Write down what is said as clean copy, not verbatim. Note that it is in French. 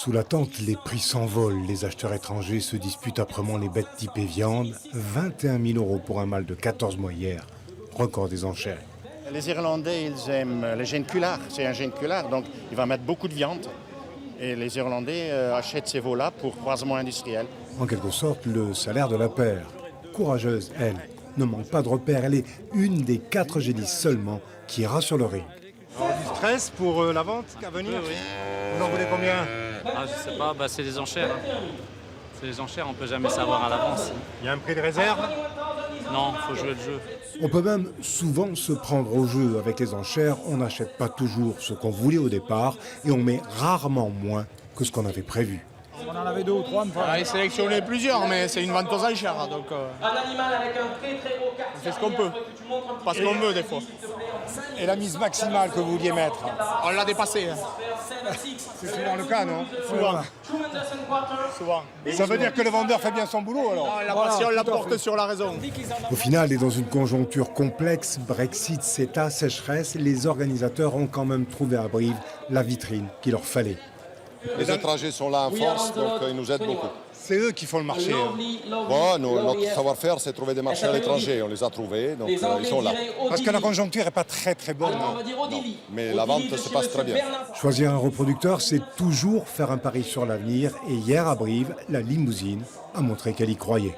Sous la tente, les prix s'envolent. Les acheteurs étrangers se disputent âprement les bêtes typées viande. 21 000 euros pour un mâle de 14 mois hier. Record des enchères. Les Irlandais, ils aiment le gène culard. C'est un gène culard, donc il va mettre beaucoup de viande. Et les Irlandais achètent ces veaux-là pour croisement industriel. En quelque sorte, le salaire de la paire. Courageuse, elle, ne manque pas de repères. Elle est une des 4 génisses seulement qui ira sur le ring. Du stress pour la vente à venir. Oui. Vous en voulez combien? Je sais pas, c'est des enchères. C'est des enchères, on peut jamais savoir à l'avance. Il y a un prix de réserve? Non, faut jouer le jeu. On peut même souvent se prendre au jeu. Avec les enchères, on n'achète pas toujours ce qu'on voulait au départ et on met rarement moins que ce qu'on avait prévu. On en avait 2 ou 3. On a sélectionné plusieurs, mais c'est une vente aux enchères. Donc, Un animal avec un très très beau casque. on fait ce qu'on peut. Pas ce qu'on veut des fois. Et la mise maximale que vous vouliez mettre, On l'a dépassé. c'est souvent le cas, non? Souvent. Ça veut dire que le vendeur fait bien son boulot, alors? La passion la porte sur la raison. Au final, et dans une conjoncture complexe, Brexit, CETA, sécheresse, les organisateurs ont quand même trouvé à Brive la vitrine qu'il leur fallait. Les étrangers sont là en force, donc ils nous aident beaucoup. C'est eux qui font le marché. Bon, notre savoir-faire, c'est trouver des marchés à l'étranger. On les a trouvés, donc ils sont là. Parce que la conjoncture n'est pas très très bonne. Mais la vente se passe très bien. Choisir un reproducteur, c'est toujours faire un pari sur l'avenir. Et hier, à Brive, la limousine a montré qu'elle y croyait.